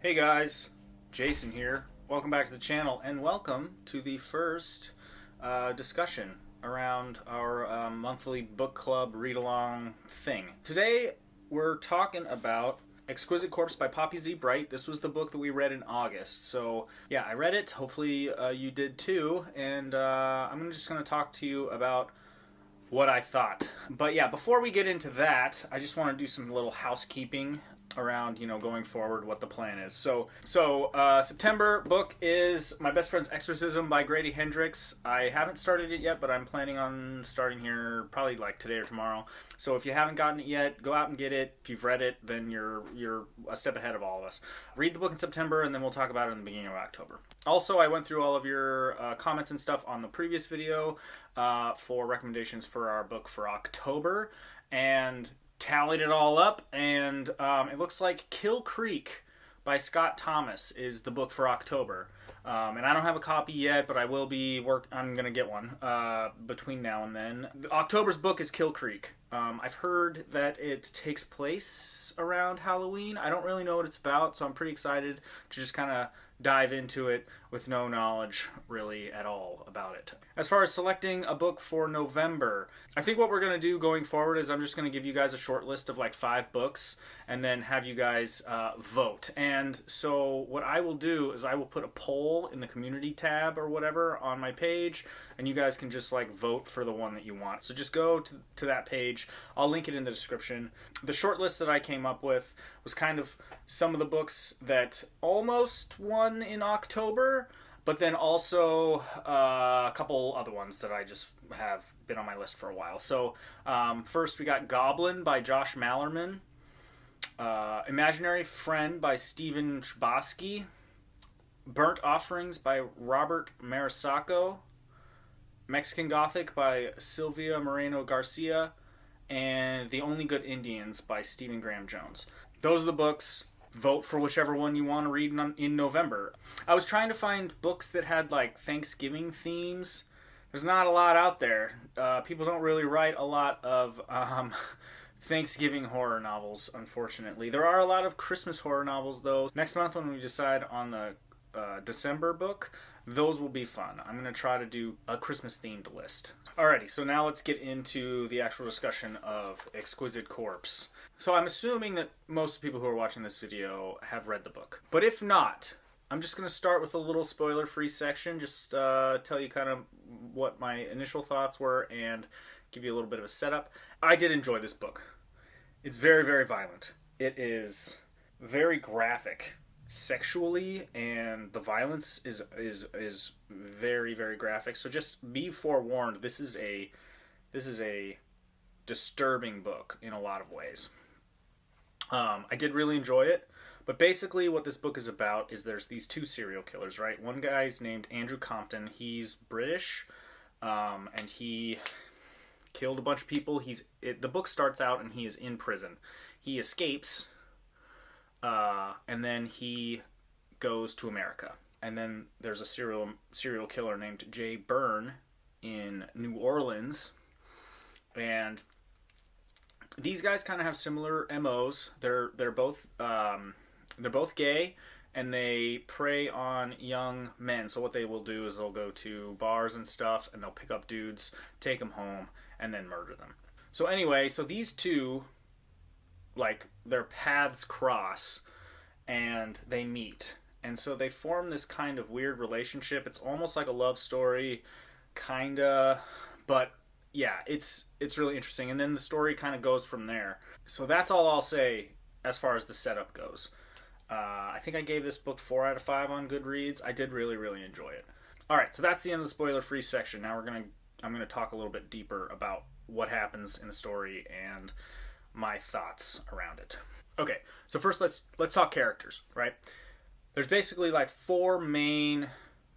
Hey guys, Jason here. Welcome back to the channel and welcome to the first discussion around our monthly book club read-along thing. Today we're talking about Exquisite Corpse by Poppy Z. Brite. This was the book that we read in August. So yeah, I read it. Hopefully you did too. And I'm just going to talk to you about what I thought. But yeah, before we get into that, I just want to do some little housekeeping around, going forward, what the plan is. So September book is My Best Friends Exorcism by Grady Hendrix. I haven't started it yet, but I'm planning on starting here probably like today or tomorrow. So if you haven't gotten it yet, go out and get it. If you've read it, then you're a step ahead of all of us. Read the book in September, and then we'll talk about it in the beginning of October. Also, I went through all of your comments and stuff on the previous video for recommendations for our book for October, and tallied it all up, and it looks like Kill Creek by Scott Thomas is the book for October. And I don't have a copy yet, but I will be I'm gonna get one between now and then. October's book is Kill Creek. I've heard that it takes place around Halloween. I don't really know what it's about, so I'm pretty excited to just kind of dive into it with no knowledge really at all about it. As far as selecting a book for November, I think what we're going to do going forward is I'm just going to give you guys a short list of like 5 books and then have you guys vote. And so what I will do is I will put a poll in the community tab or whatever on my page, and you guys can just like vote for the one that you want. So just go to that page. I'll link it in the description. The short list that I came up with was kind of some of the books that almost won in October, but then also a couple other ones that I just have been on my list for a while. So first we got Goblin by Josh Malerman, Imaginary Friend by Stephen Chbosky, Burnt Offerings by Robert Marisacco, Mexican Gothic by Silvia Moreno Garcia, and The Only Good Indians by Stephen Graham Jones. Those are the books. Vote for whichever one you want to read in November. I was trying to find books that had like Thanksgiving themes. There's not a lot out there. People don't really write a lot of Thanksgiving horror novels, unfortunately. There are a lot of Christmas horror novels, though. Next month when we decide on the December book, those will be fun. I'm going to try to do a Christmas-themed list. Alrighty, so now let's get into the actual discussion of Exquisite Corpse. So I'm assuming that most people who are watching this video have read the book. But if not, I'm just going to start with a little spoiler-free section, just tell you kind of what my initial thoughts were and give you a little bit of a setup. I did enjoy this book. It's very, very violent. It is very graphic sexually, and the violence is very, very graphic. So just be forewarned, this is a disturbing book in a lot of ways. I did really enjoy it, but basically what this book is about is there's these 2 serial killers, right? One guy's named Andrew Compton. He's British, and he killed a bunch of people. The book starts out and he is in prison. He escapes, and then he goes to America. And then there's a serial killer named Jay Byrne in New Orleans, and these guys kind of have similar MOs. They're both gay, and they prey on young men. So what they will do is they'll go to bars and stuff, and they'll pick up dudes, take them home, and then murder them. So anyway, so these 2, like, their paths cross, and they meet. And so they form this kind of weird relationship. It's almost like a love story, kinda, but yeah, it's really interesting. And then the story kind of goes from there. So that's all I'll say as far as the setup goes. I think I gave this book 4 out of 5 on Goodreads. I did really, really enjoy it. All right, so that's the end of the spoiler-free section. Now I'm gonna talk a little bit deeper about what happens in the story and my thoughts around it. Okay, so first let's talk characters, right? There's basically like 4 main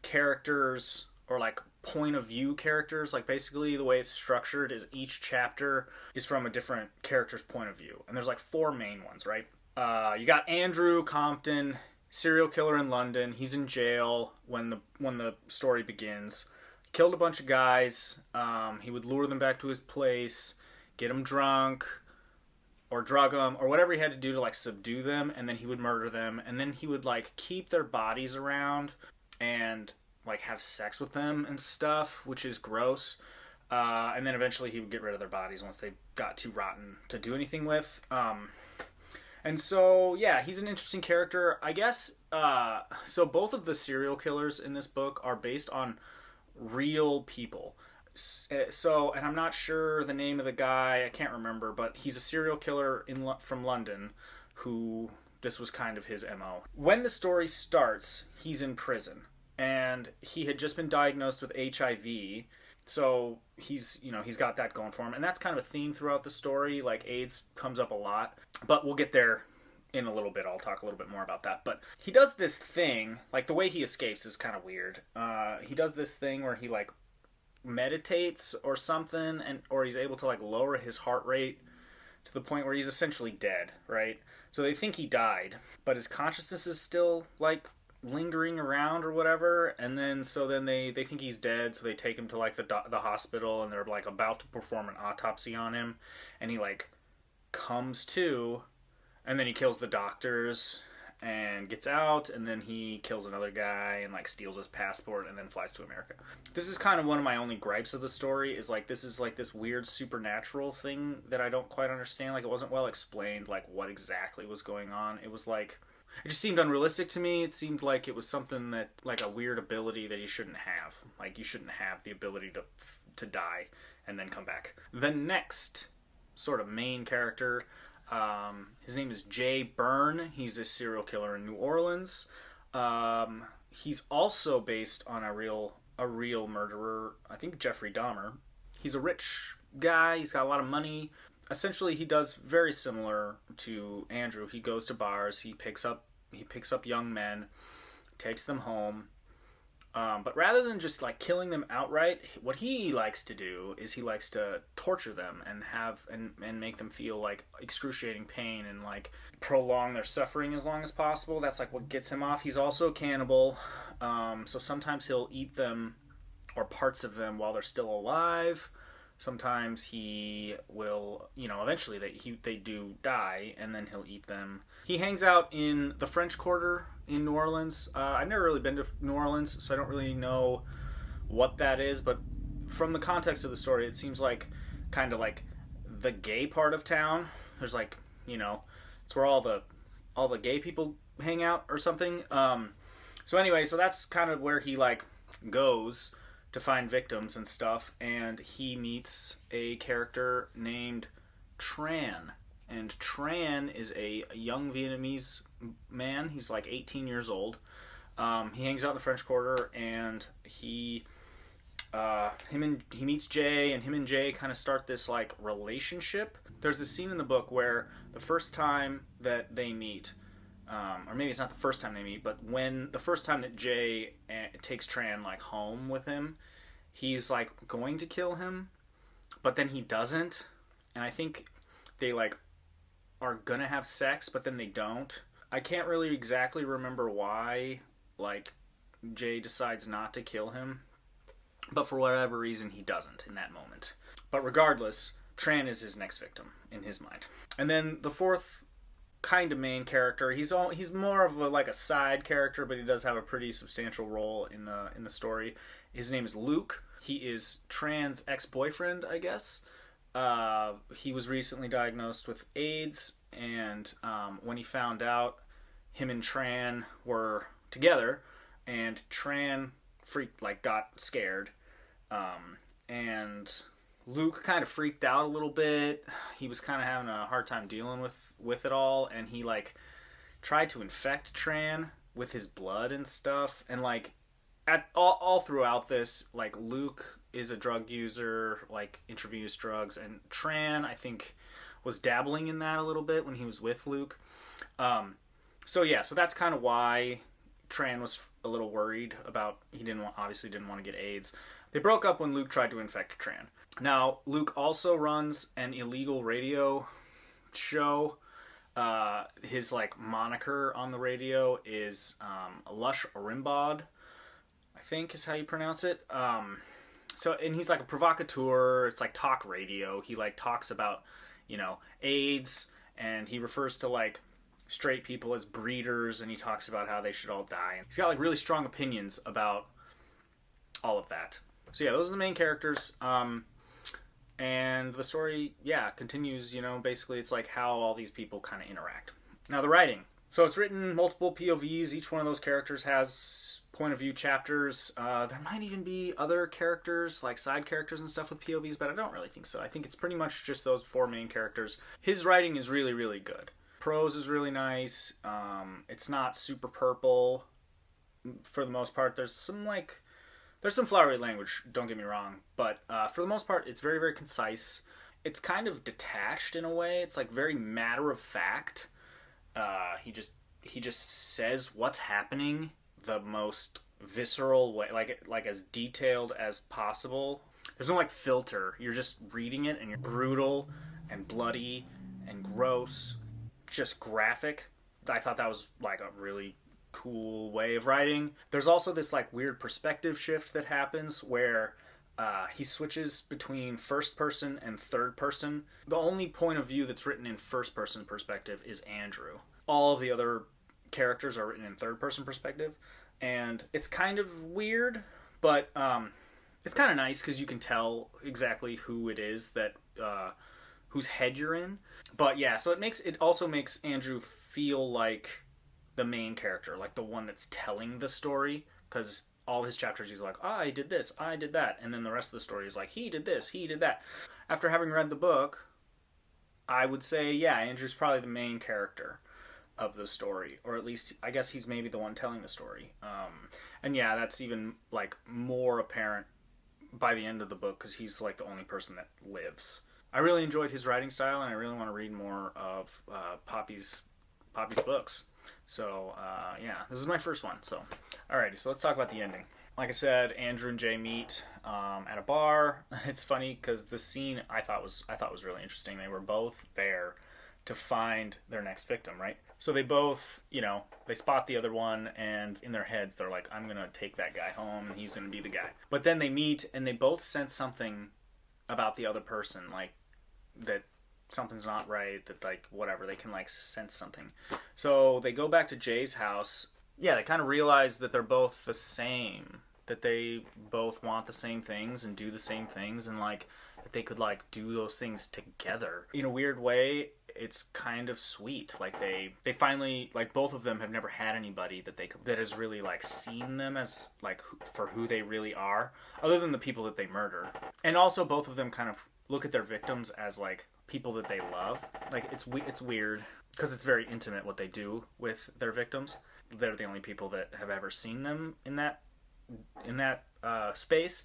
characters, or like point of view characters. Like basically the way it's structured is each chapter is from a different character's point of view, and there's like 4 main ones, right? You got Andrew Compton, serial killer in London. He's in jail when the story begins. Killed a bunch of guys. He would lure them back to his place, get them drunk, or drug them or whatever he had to do to like subdue them, and then he would murder them, and then he would like keep their bodies around and like have sex with them and stuff, which is gross. And then eventually he would get rid of their bodies once they got too rotten to do anything with. And so, yeah, he's an interesting character, I guess. So both of the serial killers in this book are based on real people. So, and I'm not sure the name of the guy. I can't remember, but he's a serial killer from London, who this was kind of his MO. When the story starts, he's in prison, and he had just been diagnosed with HIV. So he's got that going for him, and that's kind of a theme throughout the story. Like AIDS comes up a lot, but we'll get there in a little bit. I'll talk a little bit more about that. But he does this thing, like the way he escapes is kind of weird. He does this thing where he like meditates or something, or he's able to like lower his heart rate to the point where he's essentially dead, right? So they think he died, but his consciousness is still like lingering around or whatever, and then they think he's dead, so they take him to like the hospital, and they're like about to perform an autopsy on him, and he like comes to, and then he kills the doctors and gets out, and then he kills another guy and like steals his passport and then flies to America. This is kind of one of my only gripes of the story, is like this is like this weird supernatural thing that I don't quite understand. Like it wasn't well explained like what exactly was going on. It was like it just seemed unrealistic to me. It seemed like it was something that, like a weird ability that you shouldn't have. Like you shouldn't have the ability to die and then come back. The next sort of main character, his name is Jay Byrne. He's a serial killer in New Orleans. He's also based on a real murderer. I think Jeffrey Dahmer. He's a rich guy. He's got a lot of money. Essentially, he does very similar to Andrew. He goes to bars. He picks up young men, takes them home. But rather than just like killing them outright, what he likes to do is he likes to torture them and make them feel like excruciating pain and like prolong their suffering as long as possible. That's like what gets him off. He's also a cannibal, so sometimes he'll eat them or parts of them while they're still alive. Sometimes he will, eventually they do die, and then he'll eat them. He hangs out in the French Quarter in New Orleans. I've never really been to New Orleans, so I don't really know what that is, but from the context of the story, it seems like kind of like the gay part of town. There's like, it's where all the gay people hang out or something. So anyway, so that's kind of where he like goes to find victims and stuff, and he meets a character named Tran. And Tran is a young Vietnamese man. He's like 18 years old. He hangs out in the French Quarter, and he meets Jay, and him and Jay kind of start this like relationship. There's this scene in the book where the first time that they meet, or maybe it's not the first time they meet, but when the first time that Jay takes Tran like home with him, he's like going to kill him, but then he doesn't, and I think they like are gonna have sex, but then they don't. I can't really exactly remember why like Jay decides not to kill him, but for whatever reason he doesn't in that moment. But regardless, Tran is his next victim in his mind. And then the fourth kind of main character, he's more of like a side character, but he does have a pretty substantial role in the story. His name is Luke. He is Tran's ex-boyfriend, I guess. He was recently diagnosed with AIDS, and when he found out, him and Tran were together, and Tran got scared, and Luke kind of freaked out a little bit. He was kind of having a hard time dealing with it all, and he like tried to infect Tran with his blood and stuff, and like at all throughout this, like Luke is a drug user, like intravenous drugs, and Tran I think was dabbling in that a little bit when he was with Luke. So that's kind of why Tran was a little worried about, obviously didn't want to get AIDS. They broke up when Luke tried to infect Tran. Now, Luke also runs an illegal radio show. His like moniker on the radio is Lush Orimbod, I think is how you pronounce it. And he's like a provocateur. It's like talk radio. He like talks about AIDS, and he refers to like straight people as breeders, and he talks about how they should all die. And he's got like really strong opinions about all of that. So yeah, those are the main characters. And the story, continues. Basically it's like how all these people kind of interact. Now the writing. So it's written multiple POVs. Each one of those characters has point of view chapters. There might even be other characters, like side characters and stuff with POVs, but I don't really think so. I think it's pretty much just those 4 main characters. His writing is really, really good. Prose is really nice. It's not super purple for the most part. There's some flowery language, don't get me wrong, but for the most part, it's very, very concise. It's kind of detached in a way. It's like very matter of fact. He just says what's happening the most visceral way, like as detailed as possible. There's no like filter. You're just reading it, and you're brutal and bloody and gross, just graphic. I thought that was like a really cool way of writing. There's also this like weird perspective shift that happens where he switches between first person and third person. The only point of view that's written in first person perspective is Andrew. All of the other characters are written in third person perspective, and it's kind of weird, but it's kind of nice because you can tell exactly who it is that whose head you're in. But yeah, so it also makes Andrew feel like the main character, like the one that's telling the story, because all his chapters he's like, I did this, I did that, and then the rest of the story is like, he did this, he did that. After having read the book, I would say, yeah, Andrew's probably the main character of the story, or at least I guess he's maybe the one telling the story. And yeah, that's even like more apparent by the end of the book, because he's like the only person that lives. I really enjoyed his writing style, and I really want to read more of Poppy's books. So yeah, this is my first one. So alrighty, so let's talk about the ending. Like I said, Andrew and Jay meet at a bar. It's funny because the scene I thought was really interesting. They were both there to find their next victim, right? So they both, they spot the other one, and in their heads they're like, I'm gonna take that guy home, and he's gonna be the guy. But then they meet, and they both sense something about the other person, like that something's not right, that like whatever, they can like sense something. So they go back to Jay's house. Yeah, they kind of realize that they're both the same, that they both want the same things and do the same things, and like that they could like do those things together in a weird way. It's kind of sweet. Like they finally, like both of them have never had anybody that has really like seen them as like for who they really are, other than the people that they murder. And also both of them kind of look at their victims as like people that they love. Like it's weird because it's very intimate what they do with their victims. They're the only people that have ever seen them in that space.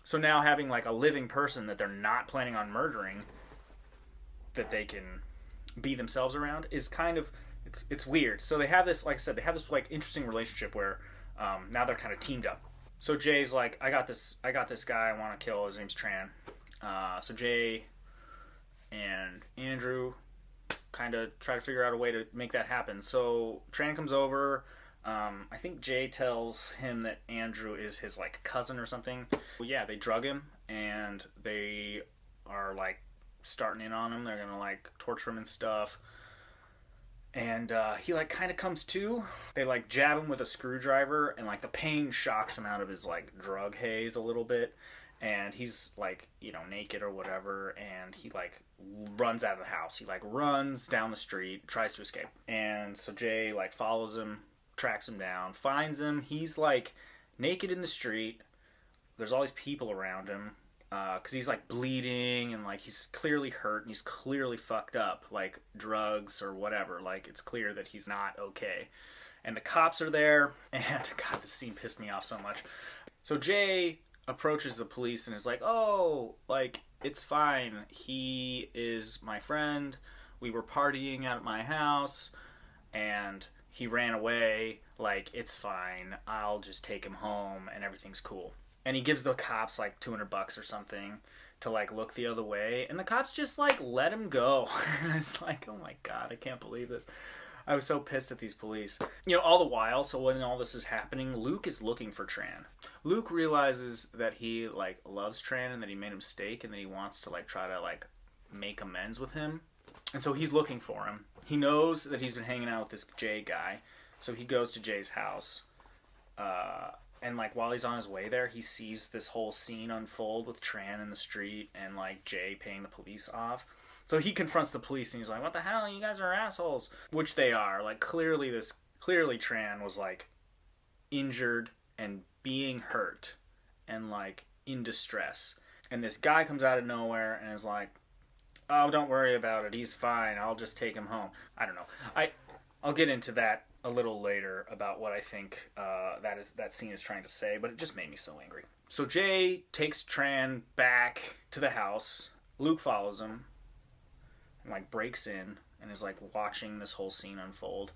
So now having like a living person that they're not planning on murdering, that they can be themselves around, is kind of it's weird. So they have this, like I said, they have this like interesting relationship where now they're kind of teamed up. So Jay's like, I got this guy I want to kill. His name's Tran. So Jay and Andrew kind of try to figure out a way to make that happen. So Tran comes over. I think Jay tells him that Andrew is his like cousin or something. Well, yeah, they drug him, and they are like starting in on him. They're gonna like torture him and stuff. And he like kind of comes to. They like jab him with a screwdriver, and like the pain shocks him out of his like drug haze a little bit. And he's like, naked or whatever, and he like runs out of the house. He like runs down the street, tries to escape. And so Jay like follows him, tracks him down, finds him. He's like naked in the street. There's all these people around him because he's like bleeding, and like he's clearly hurt, and he's clearly fucked up, like drugs or whatever. Like it's clear that he's not okay. And the cops are there, and God, this scene pissed me off so much. So Jay approaches the police and is like, oh, like, it's fine. He is my friend. We were partying at my house, and he ran away. Like, it's fine. I'll just take him home, and everything's cool. And he gives the cops, like, $200 or something to, like, look the other way. And the cops just, like, let him go. And it's like, oh my God, I can't believe this. I was so pissed at these police. All the while, so when all this is happening, Luke is looking for Tran. Luke realizes that he, like, loves Tran and that he made a mistake and that he wants to, like, try to, like, make amends with him. And so he's looking for him. He knows that he's been hanging out with this Jay guy. So he goes to Jay's house. And like while he's on his way there, he sees this whole scene unfold with Tran in the street and like Jay paying the police off. So he confronts the police and he's like, "What the hell? You guys are assholes." Which they are. Like clearly Tran was like injured and being hurt and like in distress. And this guy comes out of nowhere and is like, "Oh, don't worry about it. He's fine. I'll just take him home." I don't know. I'll get into that a little later about what I think that scene is trying to say, but it just made me so angry. So Jay takes Tran back to the house. Luke follows him and like breaks in and is like watching this whole scene unfold.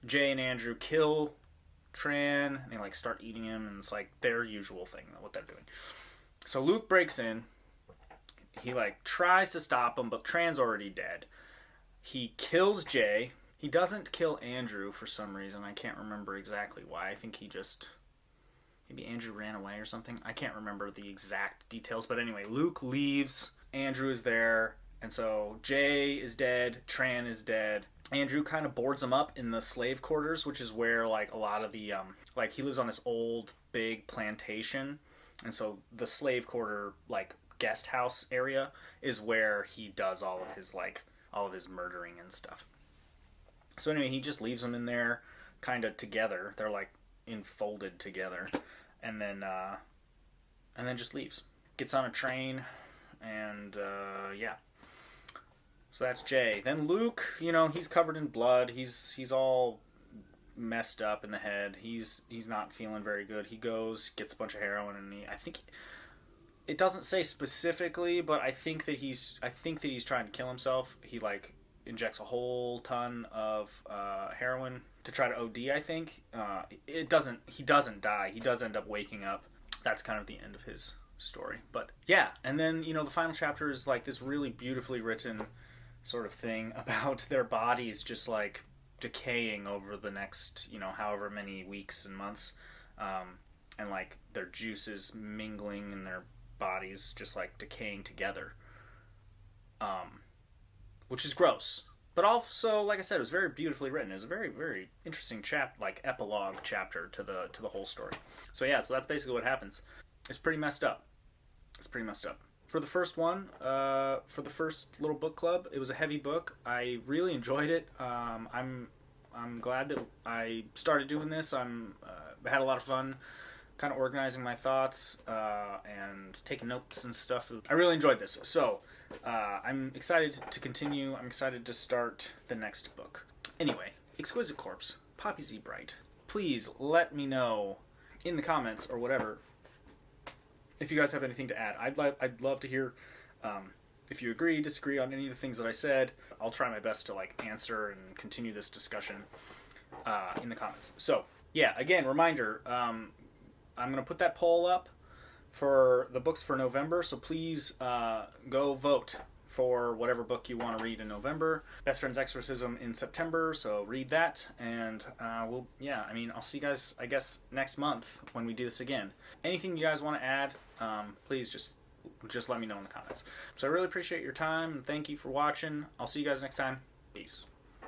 Jay and Andrew kill Tran and they like start eating him, and it's like their usual thing, what they're doing. So Luke breaks in. He like tries to stop him, but Tran's already dead. He kills Jay. He doesn't kill Andrew for some reason. I can't remember exactly why. I think maybe Andrew ran away or something. I can't remember the exact details. But anyway, Luke leaves. Andrew is there. And so Jay is dead. Tran is dead. Andrew kind of boards him up in the slave quarters, which is where like a lot of the, like he lives on this old big plantation. And so the slave quarter, like guest house area is where he does all of his murdering and stuff. So anyway, he just leaves them in there, kind of together. They're like enfolded together, and then just leaves. Gets on a train, and yeah. So that's Jay. Then Luke, he's covered in blood. He's all messed up in the head. He's not feeling very good. He goes, gets a bunch of heroin, and I think it doesn't say specifically, but I think that he's trying to kill himself. He like injects a whole ton of heroin to try to OD, I think. He doesn't die. He does end up waking up. That's kind of the end of his story. But yeah, and then, the final chapter is like this really beautifully written sort of thing about their bodies just like decaying over the next, however many weeks and months. And like their juices mingling in their bodies just like decaying together. Which is gross. But also, like I said, it was very beautifully written. It was a very, very interesting epilogue chapter to the whole story. So yeah, so that's basically what happens. It's pretty messed up. For the first one, for the first little book club, it was a heavy book. I really enjoyed it. I'm glad that I started doing this. I had a lot of fun kind of organizing my thoughts and taking notes and stuff. I really enjoyed this. So I'm excited to continue. I'm excited to start the next book. Anyway, Exquisite Corpse, Poppy Z. Brite. Please let me know in the comments or whatever if you guys have anything to add. I'd love to hear if you agree, disagree on any of the things that I said. I'll try my best to like answer and continue this discussion in the comments. So yeah, again, reminder, I'm going to put that poll up for the books for November, so please go vote for whatever book you want to read in November. Best Friends Exorcism in September, so read that, and I'll see you guys, I guess, next month when we do this again. Anything you guys want to add, please just let me know in the comments. So I really appreciate your time, and thank you for watching. I'll see you guys next time. Peace.